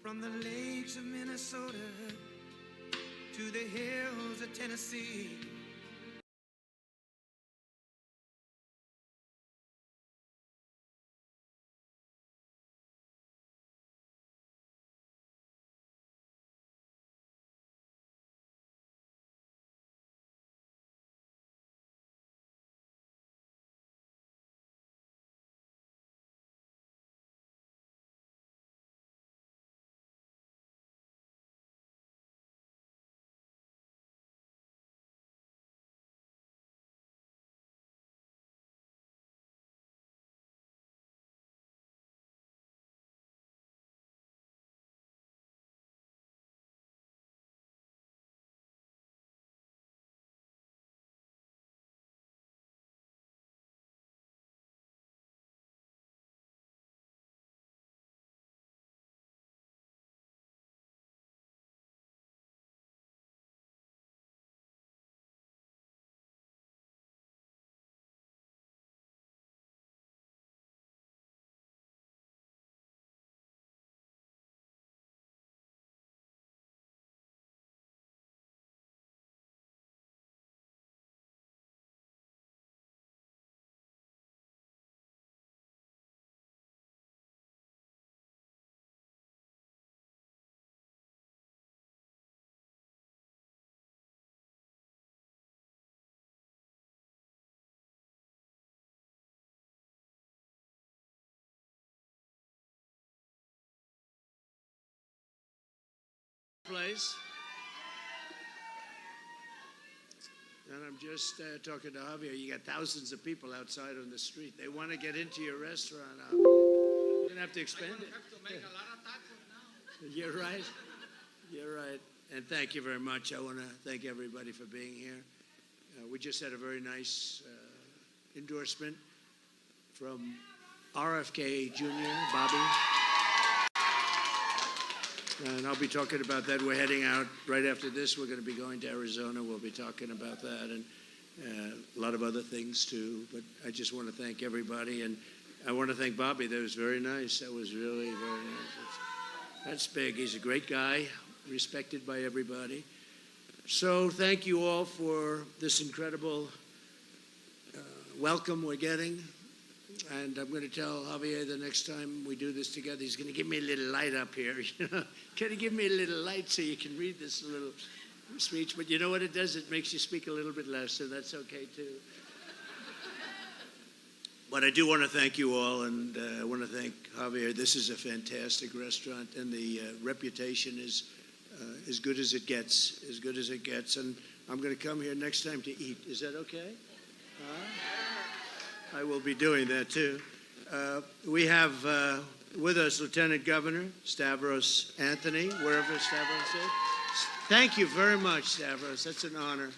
From the lakes of Minnesota to the hills of Tennessee. Place. And I'm just talking to Javier. You got thousands of people outside on the street. They want to get into your restaurant, Javier. You're going to have to expand it. Have to make a lot of tacos now. You're right. You're right. And thank you very much. I want to thank everybody for being here. We just had a very nice endorsement from RFK Jr., Bobby. And I'll be talking about that. We're heading out right after this. We're going to be going to Arizona. We'll be talking about that and a lot of other things too. But I just want to thank everybody. And I want to thank Bobby. That was very nice. That was really very nice. That's big. He's a great guy, respected by everybody. So thank you all for this incredible welcome we're getting. And I'm going to tell Javier the next time we do this together, he's going to give me a little light up here. Can you give me a little light so you can read this little speech? But you know what it does? It makes you speak a little bit less, so that's okay too. But I do want to thank you all, and I want to thank Javier. This is a fantastic restaurant, and the reputation is as good as it gets, as good as it gets. And I'm going to come here next time to eat. Is that okay? I will be doing that too. We have with us Lieutenant Governor Stavros Anthony, wherever Stavros is. Thank you very much, Stavros. That's an honor.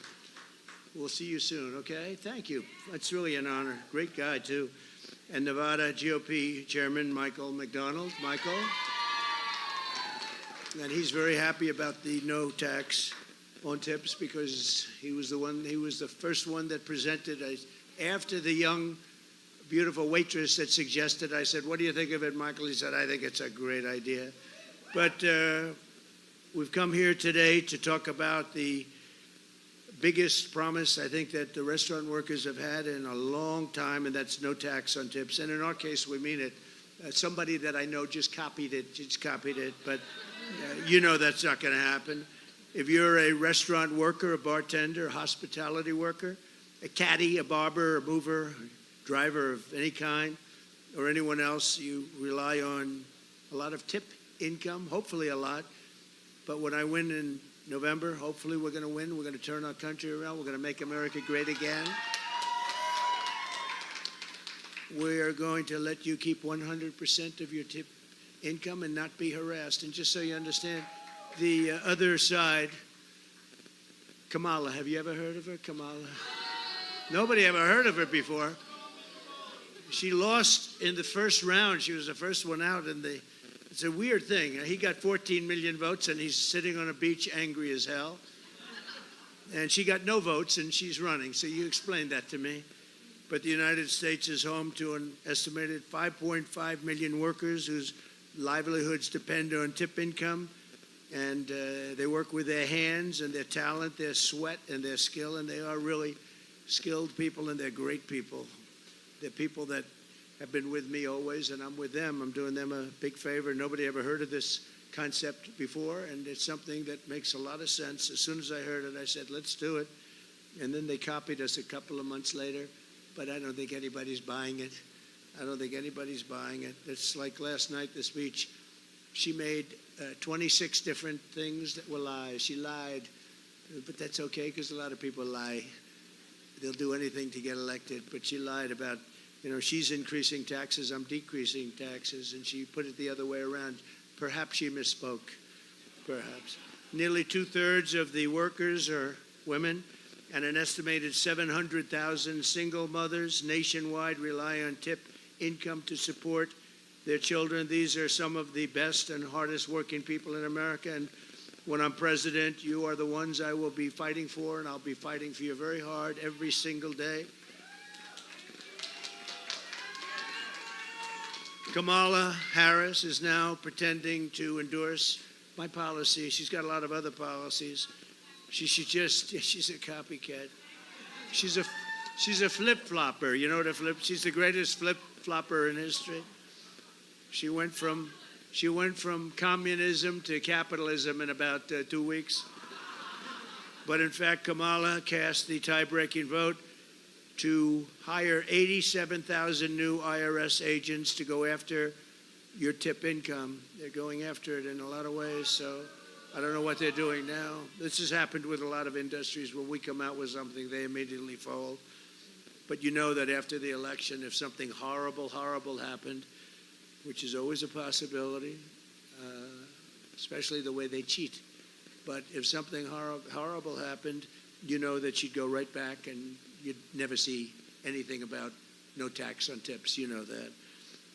We'll see you soon, okay? Thank you. That's really an honor. Great guy, too. And Nevada GOP Chairman Michael McDonald. Michael. And he's very happy about the no tax on tips because he was the first one that presented after the young, beautiful waitress that suggested. I said, what do you think of it, Michael? He said, I think it's a great idea. But we've come here today to talk about the biggest promise I think that the restaurant workers have had in a long time, and that's no tax on tips. And in our case, we mean it. Somebody that I know just copied it, but you know that's not going to happen. If you're a restaurant worker, a bartender, a hospitality worker, a caddy, a barber, a mover, driver of any kind, or anyone else, you rely on a lot of tip income, hopefully a lot. But when I win in November, hopefully we're going to win. We're going to turn our country around. We're going to make America great again. We are going to let you keep 100% of your tip income and not be harassed. And just so you understand, the other side, Kamala, have you ever heard of her, Kamala? Nobody ever heard of her before. She lost in the first round. She was the first one out. It's a weird thing. He got 14 million votes, and he's sitting on a beach angry as hell. And she got no votes, and she's running. So you explained that to me. But the United States is home to an estimated 5.5 million workers whose livelihoods depend on tip income, and they work with their hands and their talent, their sweat and their skill, and they are really skilled people, and they're great people. They're people that have been with me always, and I'm with them. I'm doing them a big favor. Nobody ever heard of this concept before, and it's something that makes a lot of sense. As soon as I heard it, I said, let's do it. And then they copied us a couple of months later, but I don't think anybody's buying it. I don't think anybody's buying it. It's like last night, the speech. She made 26 different things that were lies. She lied, but that's okay because a lot of people lie. They'll do anything to get elected, but she lied about, she's increasing taxes, I'm decreasing taxes, and she put it the other way around. Perhaps she misspoke, perhaps. Nearly 2/3 of the workers are women, and an estimated 700,000 single mothers nationwide rely on tip income to support their children. These are some of the best and hardest working people in America, and when I'm president, you are the ones I will be fighting for, and I'll be fighting for you very hard every single day. Kamala Harris is now pretending to endorse my policy. She's got a lot of other policies. She's a copycat. She's a flip-flopper. You know what a flip? She's the greatest flip-flopper in history. She went from communism to capitalism in about 2 weeks. But in fact, Kamala cast the tie-breaking vote to hire 87,000 new IRS agents to go after your tip income. They're going after it in a lot of ways, so I don't know what they're doing now. This has happened with a lot of industries. When we come out with something, they immediately fold. But you know that after the election, if something horrible happened, which is always a possibility, especially the way they cheat. But if something horrible happened, you know that you'd go right back and you'd never see anything about no tax on tips. You know that.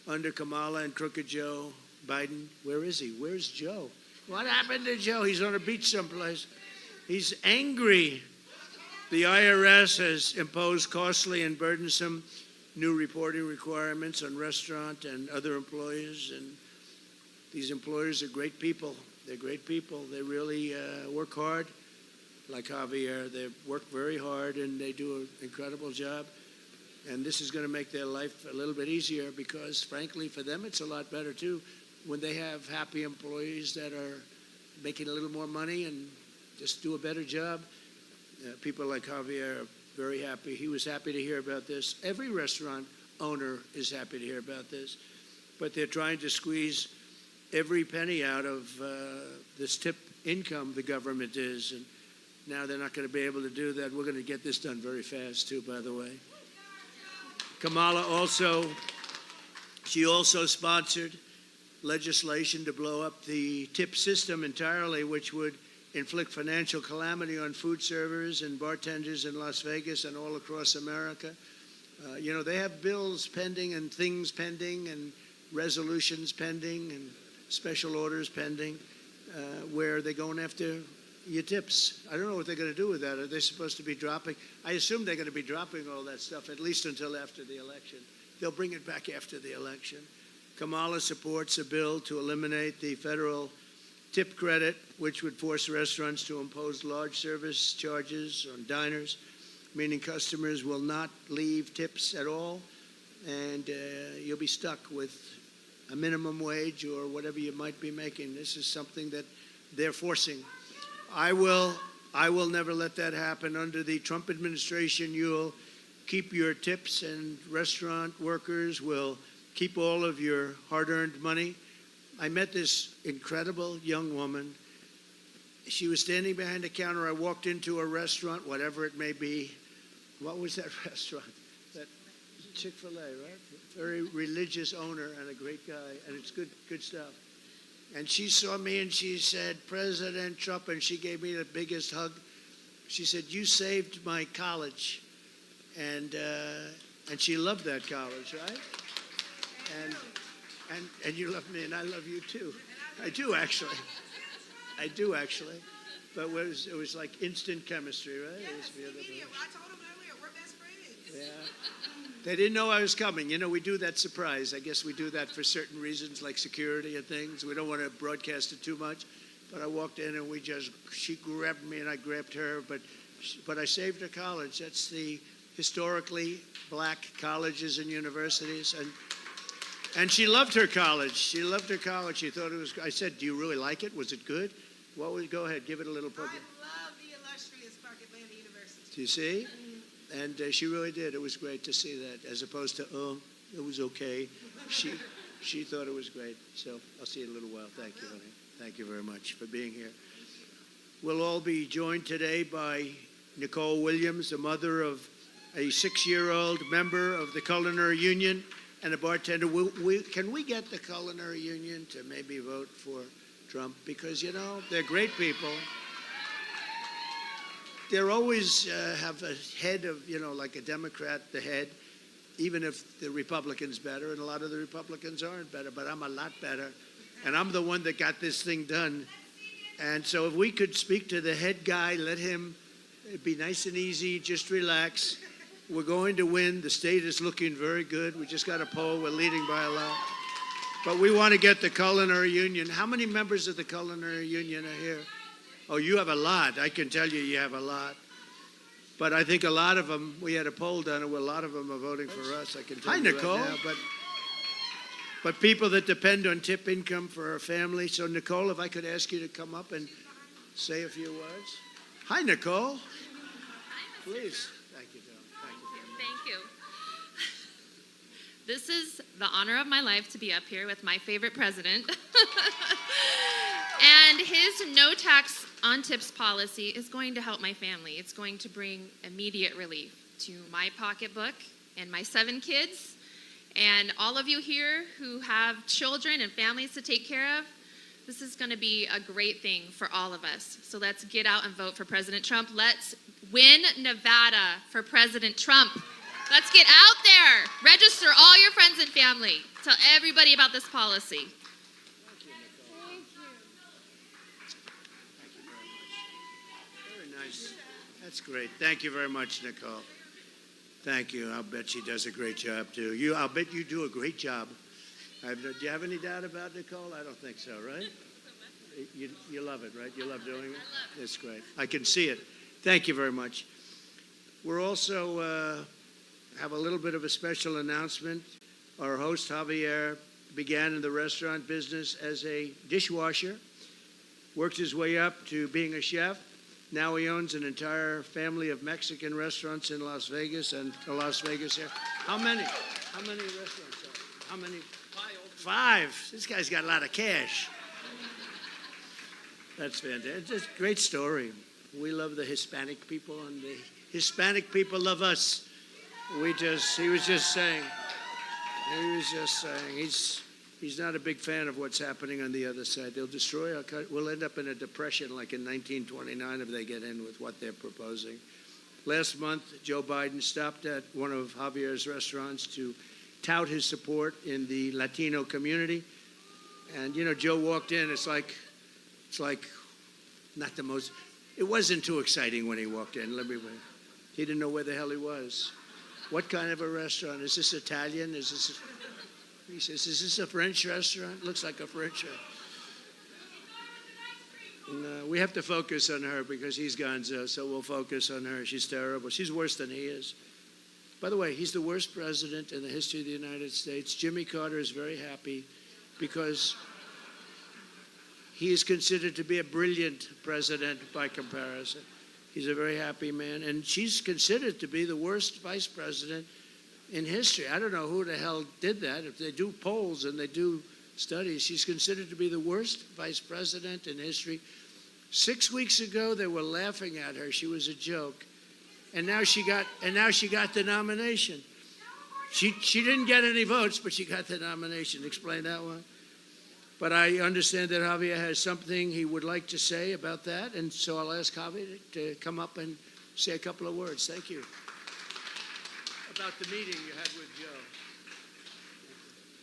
Under Kamala and Crooked Joe Biden, where is he? Where's Joe? What happened to Joe? He's on a beach someplace. He's angry. The IRS has imposed costly and burdensome new reporting requirements on restaurant and other employers, and these employers are great people. They're great people. They really work hard, like Javier. They work very hard, and they do an incredible job. And this is going to make their life a little bit easier because, frankly, for them it's a lot better, too, when they have happy employees that are making a little more money and just do a better job. People like Javier are very happy. He was happy to hear about this. Every restaurant owner is happy to hear about this. But they're trying to squeeze every penny out of this tip income the government is. And now they're not going to be able to do that. We're going to get this done very fast, too, by the way. Kamala also sponsored legislation to blow up the tip system entirely, which would inflict financial calamity on food servers and bartenders in Las Vegas and all across America. They have bills pending and things pending and resolutions pending and special orders pending where they're going after your tips. I don't know what they're going to do with that. Are they supposed to be dropping? I assume they're going to be dropping all that stuff, at least until after the election. They'll bring it back after the election. Kamala supports a bill to eliminate the federal tip credit, which would force restaurants to impose large service charges on diners, meaning customers will not leave tips at all, and you'll be stuck with a minimum wage or whatever you might be making. This is something that they're forcing. I will never let that happen. Under the Trump administration, you'll keep your tips, and restaurant workers will keep all of your hard-earned money. I met this incredible young woman. She was standing behind the counter. I walked into a restaurant, whatever it may be. What was that restaurant? That Chick-fil-A, right? Very religious owner and a great guy, and it's good stuff. And she saw me and she said, "President Trump," and she gave me the biggest hug. She said, "You saved my college," and she loved that college, right? And you love me, and I love you too. I do actually. But it was like instant chemistry, right? Yeah, It was that's the beautiful. medium. I told him earlier, we're best friends. Yeah. They didn't know I was coming. You know, we do that surprise. I guess we do that for certain reasons, like security and things. We don't want to broadcast it too much. But I walked in and she grabbed me and I grabbed her. But I saved her college. That's the historically black colleges and universities. And she loved her college. She loved her college. She thought it was, I said, do you really like it? Was it good? Go ahead, give it a little I public. love the illustrious Park Atlanta University. Do you see? And she really did. It was great to see that, as opposed to, oh, it was okay. She thought it was great. So I'll see you in a little while. Thank you, honey. Thank you very much for being here. We'll all be joined today by Nicole Williams, the mother of a 6-year-old member of the Culinary Union and a bartender. Can we get the Culinary Union to maybe vote for Trump? Because, you know, they're great people. They're always have a head of, you know, like a Democrat, the head, even if the Republican's better, and a lot of the Republicans aren't better, but I'm a lot better. And I'm the one that got this thing done. And so if we could speak to the head guy, let him, it'd be nice and easy, just relax. We're going to win. The state is looking very good. We just got a poll. We're leading by a lot. But we want to get the Culinary Union. How many members of the Culinary Union are here? Oh, you have a lot. I can tell you have a lot. But I think a lot of them, we had a poll done, and a lot of them are voting for us. I can tell you Nicole. right now. But people that depend on tip income for our family. So, Nicole, if I could ask you to come up and say a few words. Hi, Nicole. Please. Thank you, Joe. Thank you very much. Thank you. This is the honor of my life to be up here with my favorite president. And his no tax on tips policy is going to help my family. It's going to bring immediate relief to my pocketbook and my 7 kids. And all of you here who have children and families to take care of, this is going to be a great thing for all of us. So let's get out and vote for President Trump. Let's win Nevada for President Trump. Let's get out there. Register all your friends and family. Tell everybody about this policy. Thank you. Very nice. That's great. Thank you very much, Nicole. Thank you. I'll bet she does a great job, too. I'll bet you do a great job. Do you have any doubt about Nicole? I don't think so, right? You love it, right? You love doing it? I love it. That's great. I can see it. Thank you very much. We're also have a little bit of a special announcement. Our host, Javier, began in the restaurant business as a dishwasher, worked his way up to being a chef. Now he owns an entire family of Mexican restaurants in Las Vegas and the Las Vegas area. How many restaurants are there? How many? 5. This guy's got a lot of cash. That's fantastic. It's a great story. We love the Hispanic people, and the Hispanic people love us. He was just saying, he's not a big fan of what's happening on the other side. They'll destroy our country. We'll end up in a depression like in 1929 if they get in with what they're proposing. Last month, Joe Biden stopped at one of Javier's restaurants to tout his support in the Latino community. And, you know, Joe walked in. It's like not the most, it wasn't too exciting when he walked in. He didn't know where the hell he was. What kind of a restaurant? Is this Italian? He says, is this a French restaurant? Looks like a French restaurant. And, we have to focus on her because he's gonzo, so we'll focus on her. She's terrible. She's worse than he is. By the way, he's the worst president in the history of the United States. Jimmy Carter is very happy because he is considered to be a brilliant president by comparison. He's a very happy man. And she's considered to be the worst vice president in history. I don't know who the hell did that. If they do polls and they do studies, she's considered to be the worst vice president in history. 6 weeks ago, they were laughing at her. She was a joke. And now she got the nomination. She didn't get any votes, but she got the nomination. Explain that one. But I understand that Javier has something he would like to say about that, and so I'll ask Javier to come up and say a couple of words. Thank you. About the meeting you had with Joe.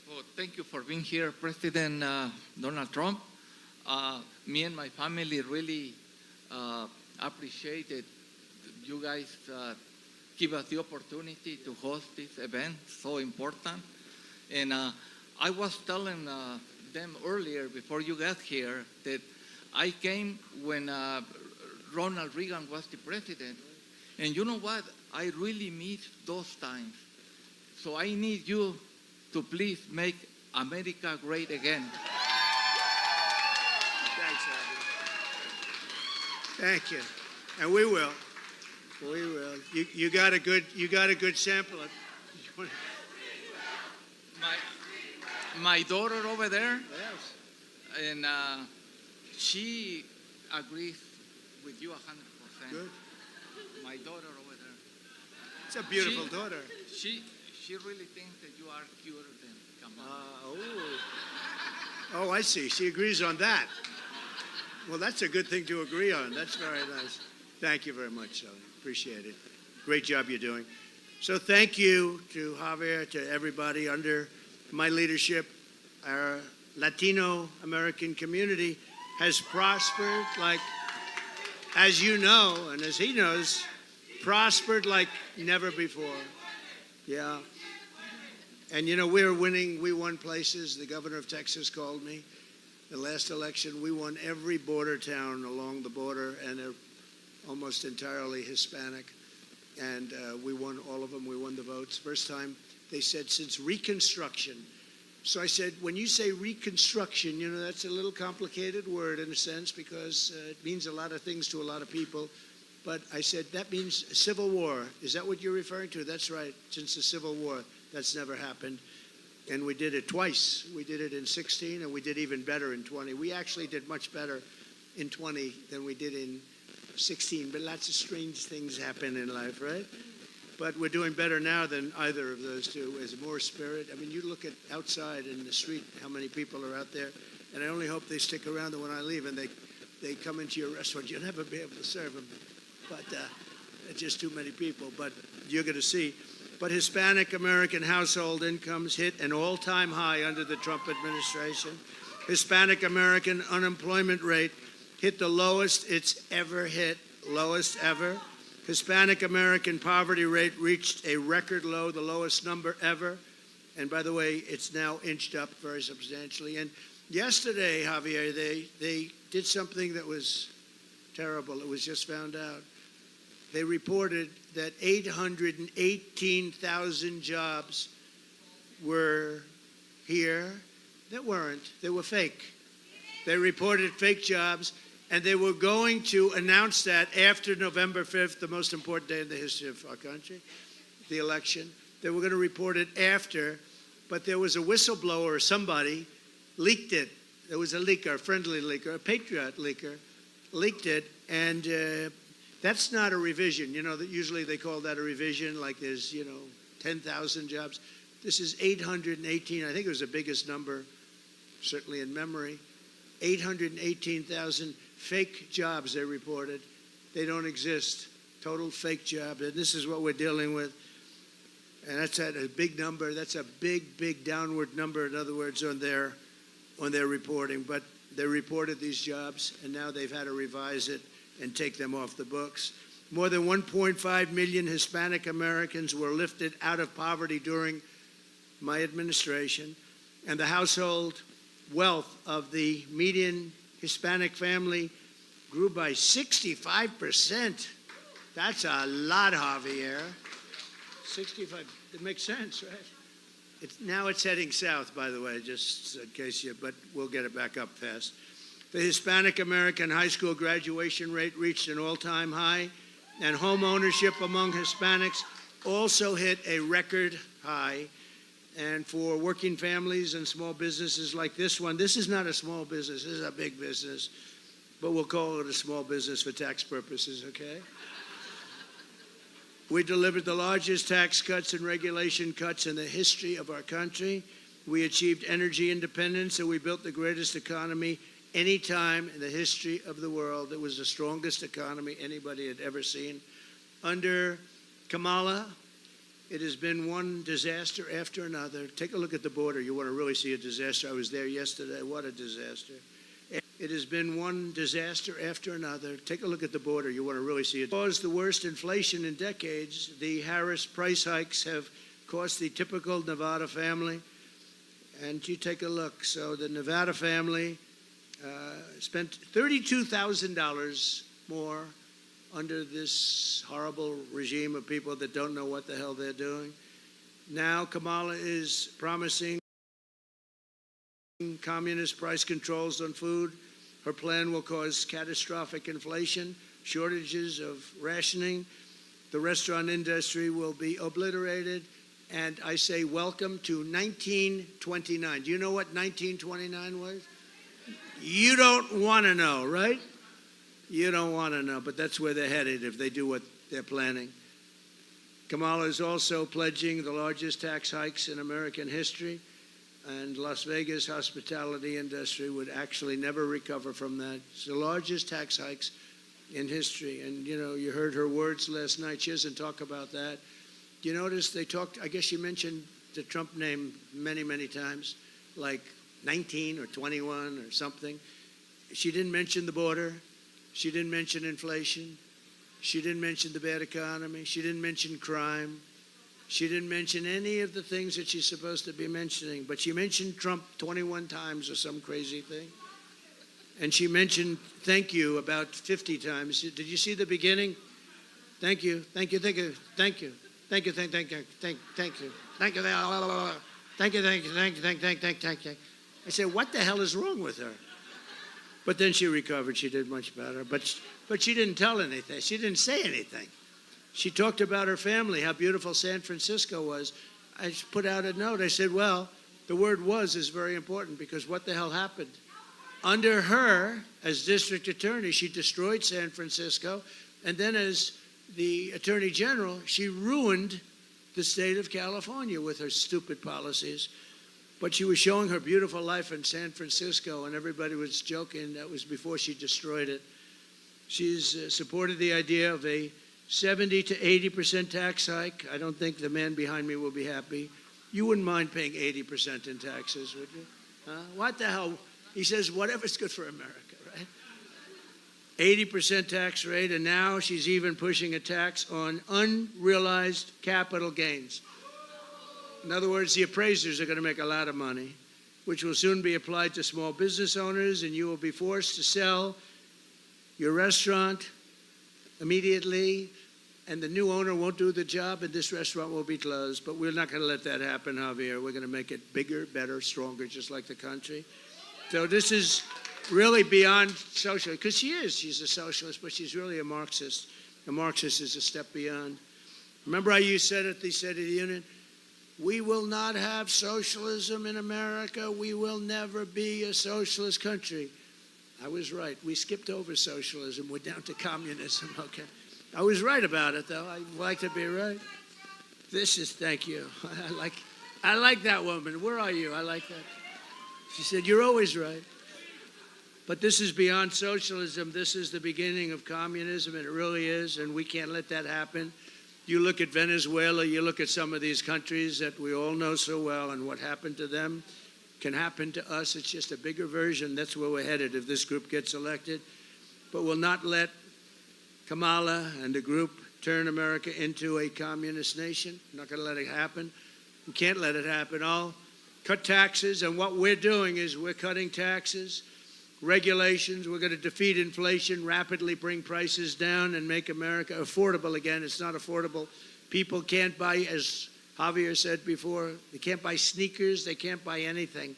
Well, thank you for being here, President Donald Trump. Me and my family really appreciated you guys give us the opportunity to host this event, so important. And I was telling them earlier, before you got here, that I came when Ronald Reagan was the president. And you know what? I really miss those times. So I need you to please make America great again. Thanks, Abby. Thank you. And we will. We will. You got a good sample. My daughter over there, Yes. and she agrees with you 100%. Good. My daughter over there. It's a beautiful daughter. She really thinks that you are cuter than Kamala. Oh, I see. She agrees on that. Well, that's a good thing to agree on. That's very nice. Thank you very much, Sally. Appreciate it. Great job you're doing. So thank you to Javier, to everybody under my leadership. Our Latino American community has prospered like, as you know, and as he knows, prospered like never before. Yeah. And you know, we're winning. We won places. The governor of Texas called me. The last election, we won every border town along the border, and they're almost entirely Hispanic. And we won all of them. We won the votes. First time, they said, since Reconstruction. So I said, when you say Reconstruction, you know, that's a little complicated word in a sense because it means a lot of things to a lot of people. But I said, that means Civil War. Is that what you're referring to? That's right. Since the Civil War, that's never happened. And we did it twice. We did it in 16, and we did even better in 20. We actually did much better in 20 than we did in 16. But lots of strange things happen in life, right? But we're doing better now than either of those two. There's more spirit. I mean, you look at outside in the street, how many people are out there. And I only hope they stick around when I leave and they come into your restaurant. You'll never be able to serve them. But it's just too many people. But you're going to see. But Hispanic American household incomes hit an all-time high under the Trump administration. Hispanic American unemployment rate hit the lowest it's ever hit, lowest ever. Hispanic American poverty rate reached a record low, the lowest number ever. And by the way, it's now inched up very substantially. And yesterday, Javier, they did something that was terrible. It was just found out. They reported that 818,000 jobs were here that weren't. They were fake. They reported fake jobs, and they were going to announce that after November 5th, the most important day in the history of our country, the election. They were going to report it after, but there was a whistleblower or somebody leaked it. There was a leaker, a friendly leaker, a patriot leaker, leaked it, and that's not a revision. You know, that usually they call that a revision, like there's, 10,000 jobs. This is 818. I think it was the biggest number, certainly in memory. 818,000 fake jobs they reported. They don't exist. Total fake jobs. And this is what we're dealing with. And that's at a big number. That's a big, big downward number, in other words, on their reporting. But they reported these jobs, and now they've had to revise it and take them off the books. More than 1.5 million Hispanic Americans were lifted out of poverty during my administration, and the household wealth of the median Hispanic family grew by 65%. That's a lot, Javier. 65. It makes sense, right? Now it's heading south, by the way, just in case but we'll get it back up fast. The Hispanic American high school graduation rate reached an all-time high, and home ownership among Hispanics also hit a record high. And for working families and small businesses like this one, this is not a small business, this is a big business, but we'll call it a small business for tax purposes, okay? We delivered the largest tax cuts and regulation cuts in the history of our country. We achieved energy independence, and we built the greatest economy any time in the history of the world. It was the strongest economy anybody had ever seen. Under Kamala, it has been one disaster after another. Take a look at the border. You want to really see a disaster. I was there yesterday. What a disaster. It has been one disaster after another. Take a look at the border. You want to really see it. Caused the worst inflation in decades. The Harris price hikes have cost the typical Nevada family. And you take a look. So the Nevada family spent $32,000 more under this horrible regime of people that don't know what the hell they're doing. Now Kamala is promising communist price controls on food. Her plan will cause catastrophic inflation, shortages of rationing. The restaurant industry will be obliterated. And I say welcome to 1929. Do you know what 1929 was? You don't want to know, right? You don't want to know, but that's where they're headed if they do what they're planning. Kamala is also pledging the largest tax hikes in American history. And Las Vegas hospitality industry would actually never recover from that. It's the largest tax hikes in history. And, you know, you heard her words last night. She doesn't talk about that. Do you notice they talked, I guess she mentioned the Trump name many, many times, like 19 or 21 or something. She didn't mention the border. She didn't mention inflation. She didn't mention the bad economy. She didn't mention crime. She didn't mention any of the things that she's supposed to be mentioning, but she mentioned Trump 21 times or some crazy thing. And she mentioned thank you about 50 times. Did you see the beginning? Thank you, thank you, thank you, thank you, thank you, thank you, thank you, thank you, thank you, thank you, thank you, thank you. I said, what the hell is wrong with her? But then she recovered. She did much better. But she didn't tell anything. She didn't say anything. She talked about her family, how beautiful San Francisco was. I put out a note. I said, well, the word was is very important because what the hell happened? Under her, as district attorney, she destroyed San Francisco. And then as the attorney general, she ruined the state of California with her stupid policies. But she was showing her beautiful life in San Francisco, and everybody was joking. That was before she destroyed it. She's supported the idea of a 70 to 80% tax hike. I don't think the man behind me will be happy. You wouldn't mind paying 80% in taxes, would you? What the hell? He says, whatever's good for America, right? 80% tax rate, and now she's even pushing a tax on unrealized capital gains. In other words, the appraisers are going to make a lot of money, which will soon be applied to small business owners, and you will be forced to sell your restaurant immediately, and the new owner won't do the job, and this restaurant will be closed. But we're not going to let that happen, Javier. We're going to make it bigger, better, stronger, just like the country. So this is really beyond social, because she's a socialist, but she's really a Marxist. A Marxist is a step beyond. Remember how you said at the State of the Union, we will not have socialism in America. We will never be a socialist country. I was right. We skipped over socialism. We're down to communism, okay? I was right about it, though. I like to be right. Thank you. I like that woman. Where are you? I like that. She said, you're always right. But this is beyond socialism. This is the beginning of communism, and it really is, and we can't let that happen. You look at Venezuela, you look at some of these countries that we all know so well, and what happened to them can happen to us. It's just a bigger version. That's where we're headed if this group gets elected. But we'll not let Kamala and the group turn America into a communist nation. We're not going to let it happen. We can't let it happen. I'll cut taxes, and what we're doing is we're cutting taxes, regulations. We're going to defeat inflation, rapidly bring prices down, and make America affordable again. It's not affordable. People can't buy, as Javier said before, they can't buy sneakers. They can't buy anything.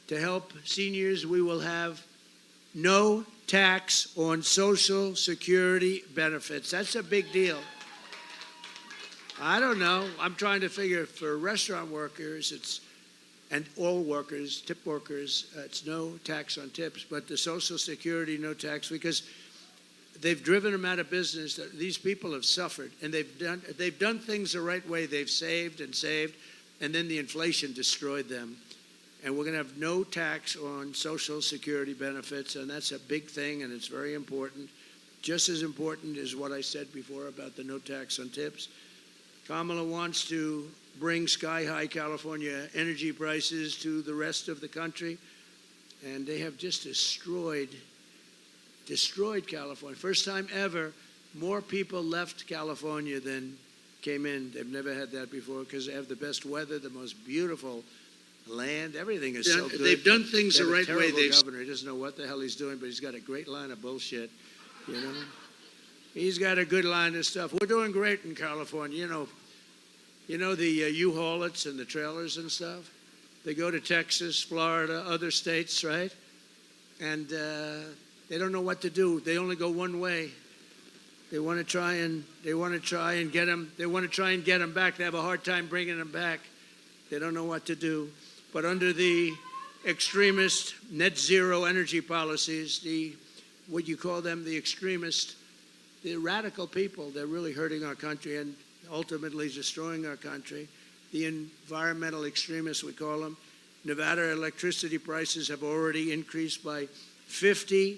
To help seniors, we will have no tax on Social Security benefits. That's a big deal. I don't know. I'm trying to figure for restaurant workers, and all workers, tip workers, it's no tax on tips, but the Social Security, no tax, because they've driven them out of business. These people have suffered, and they've done things the right way. They've saved, and then the inflation destroyed them. And we're going to have no tax on Social Security benefits, and that's a big thing, and it's very important. Just as important as what I said before about the no tax on tips. Kamala wants to bring sky-high California energy prices to the rest of the country. and they have just destroyed California. First time ever, more people left California than came in. They've never had that before because they have the best weather, the most beautiful land. Everything is so good. They've done things They the have a right way. terrible governor. He doesn't know what the hell he's doing, but he's got a great line of bullshit. You know, he's got a good line of stuff. We're doing great in California. You know the U-Haulets and the trailers and stuff. They go to Texas, Florida, other states, right? And they don't know what to do. They only go one way. They want to try and get them. They want to try and get them back. They have a hard time bringing them back. They don't know what to do. But under the extremist net zero energy policies, what you call them, the extremist, the radical people, they're really hurting our country and ultimately destroying our country. The environmental extremists, we call them. Nevada electricity prices have already increased by 50%.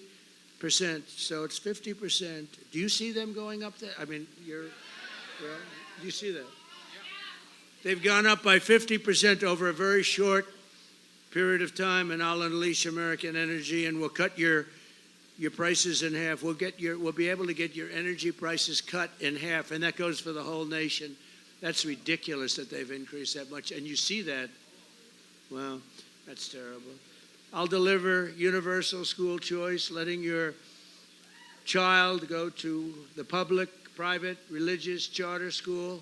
So it's 50%. Do you see them going up there? I mean, do you see that? They've gone up by 50% over a very short period of time, and I'll unleash American energy, and we'll cut your prices in half. We'll be able to get your energy prices cut in half, and that goes for the whole nation. That's ridiculous that they've increased that much, and you see that. Well, that's terrible. I'll deliver universal school choice, letting your child go to the public, private, religious, charter school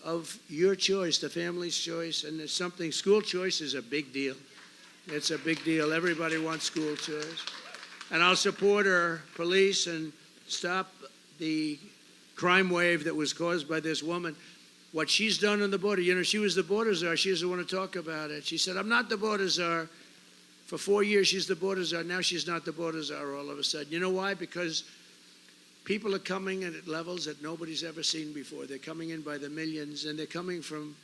of your choice, the family's choice, and it's something. School choice is a big deal. It's a big deal. Everybody wants school choice. And I'll support our police and stop the crime wave that was caused by this woman. What she's done on the border, she was the border czar. She doesn't want to talk about it. She said, I'm not the border czar. For 4 years, she's the border czar. Now she's not the border czar all of a sudden. You know why? Because people are coming in at levels that nobody's ever seen before. They're coming in by the millions, and they're coming from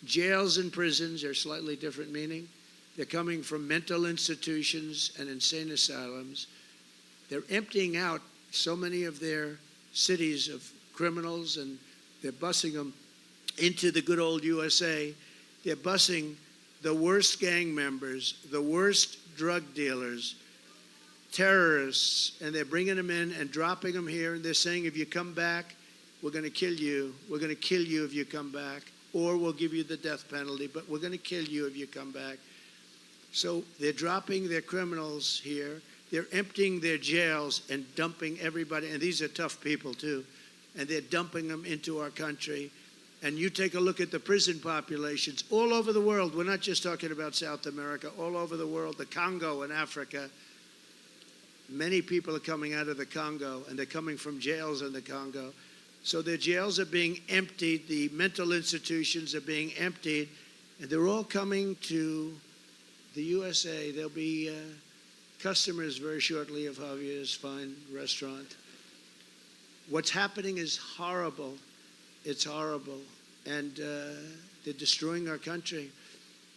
jails and prisons. They're slightly different meaning. They're coming from mental institutions and insane asylums. They're emptying out so many of their cities of criminals, and they're busing them into the good old USA. They're busing the worst gang members, the worst drug dealers, terrorists, and they're bringing them in and dropping them here, and they're saying, if you come back, we're going to kill you. We're going to kill you if you come back, or we'll give you the death penalty, but we're going to kill you if you come back. So they're dropping their criminals here. They're emptying their jails and dumping everybody, and these are tough people too, and they're dumping them into our country. And you take a look at the prison populations all over the world. We're not just talking about South America, all over the world, the Congo in Africa. Many people are coming out of the Congo, and they're coming from jails in the Congo. So their jails are being emptied, the mental institutions are being emptied, and they're all coming to the USA. There'll be customers very shortly of Javier's fine restaurant. What's happening is horrible. It's horrible. And they're destroying our country.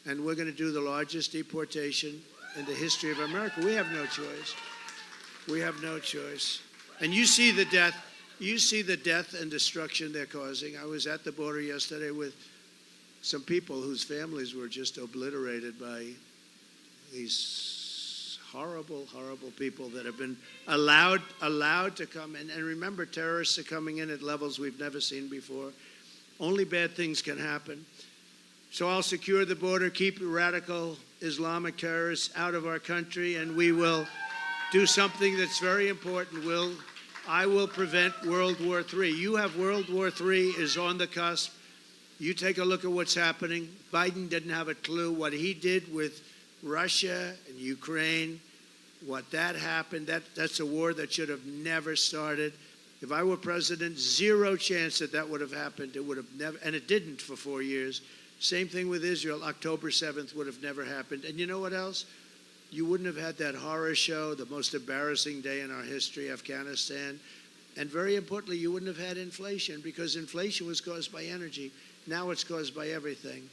And we're going to do the largest deportation in the history of America. We have no choice. We have no choice. And you see the death. You see the death and destruction they're causing. I was at the border yesterday with some people whose families were just obliterated by these horrible, horrible people that have been allowed to come in. And remember, terrorists are coming in at levels we've never seen before. Only bad things can happen. So I'll secure the border, keep radical Islamic terrorists out of our country, and we will do something that's very important. I will prevent World War III. You have World War III is on the cusp. You take a look at what's happening. Biden didn't have a clue what he did with Russia and Ukraine, what that happened. That's a war that should have never started. If I were president, zero chance that would have happened. It would have never, and it didn't for 4 years. Same thing with Israel. October 7th would have never happened. And you know what else? You wouldn't have had that horror show, the most embarrassing day in our history, Afghanistan. And very importantly, you wouldn't have had inflation, because inflation was caused by energy. Now it's caused by everything.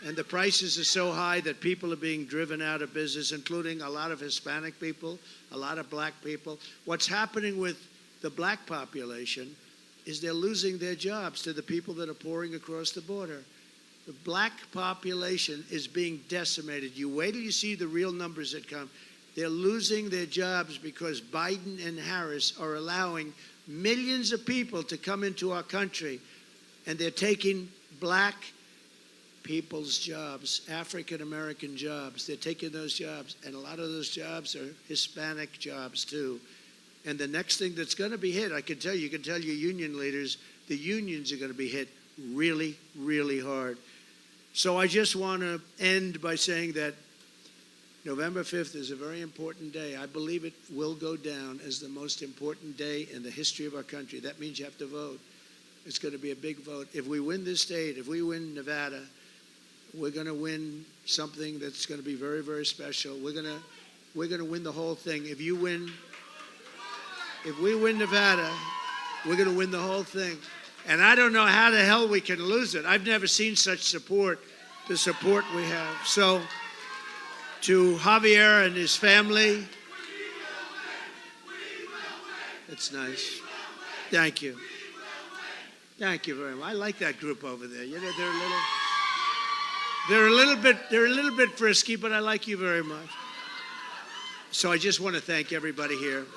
And the prices are so high that people are being driven out of business, including a lot of Hispanic people, a lot of black people. What's happening with the black population is they're losing their jobs to the people that are pouring across the border. The black population is being decimated. You wait till you see the real numbers that come. They're losing their jobs because Biden and Harris are allowing millions of people to come into our country, and they're taking black people's jobs, African American jobs. They're taking those jobs, and a lot of those jobs are Hispanic jobs too. And the next thing that's going to be hit, I can tell you union leaders, the unions are going to be hit really, really hard. So I just want to end by saying that November 5th is a very important day. I believe it will go down as the most important day in the history of our country. That means you have to vote. It's going to be a big vote. If we win this state, if we win Nevada, we're going to win something that's going to be very, very special. We're going to win the whole thing. If we win Nevada, we're going to win the whole thing. And I don't know how the hell we can lose it. I've never seen such support, the support we have. So, to Javier and his family, it's nice. Thank you. Thank you very much. I like that group over there. You know, they're a little bit frisky, but I like you very much. So I just want to thank everybody here.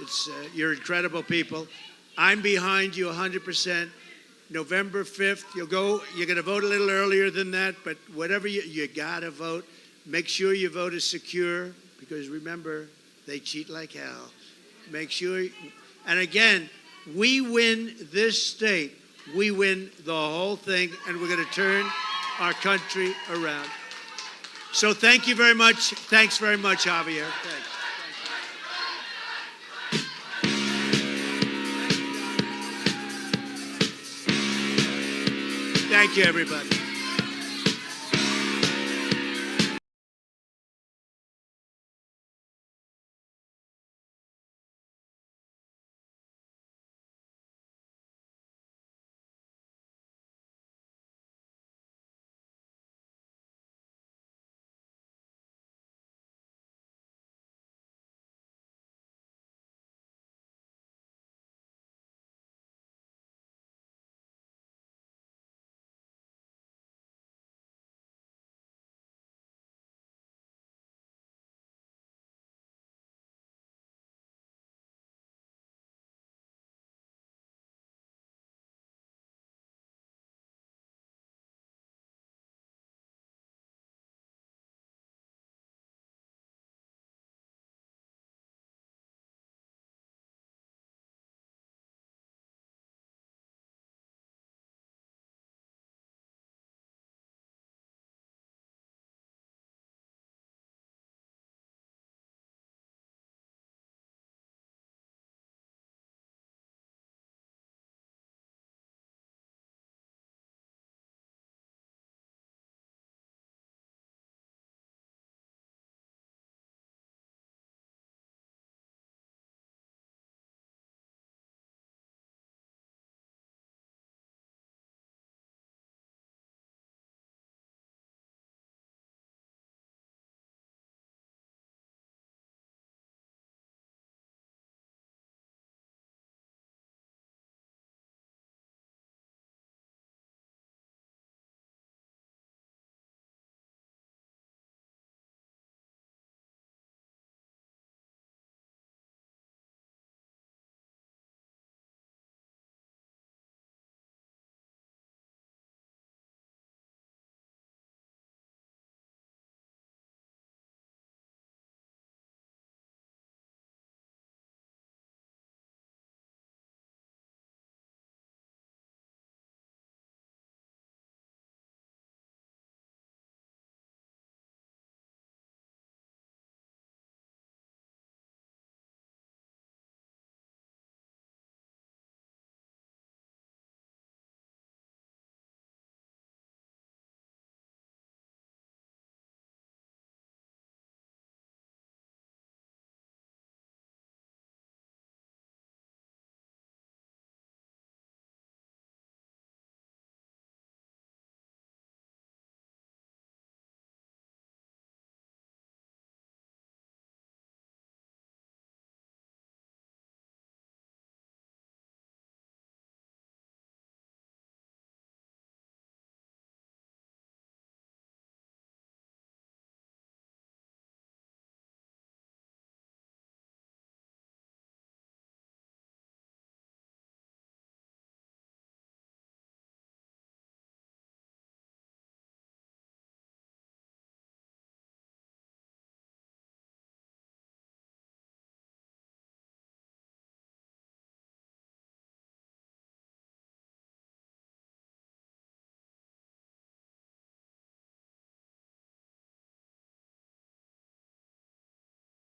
You're incredible people. I'm behind you 100%. November 5th, you're going to vote a little earlier than that, but whatever you got to vote. Make sure your vote is secure, because remember, they cheat like hell. Make sure, and again, we win this state, we win the whole thing, and we're going to turn our country around. So thank you very much. Thanks very much, Javier. Thanks. Thank you, everybody.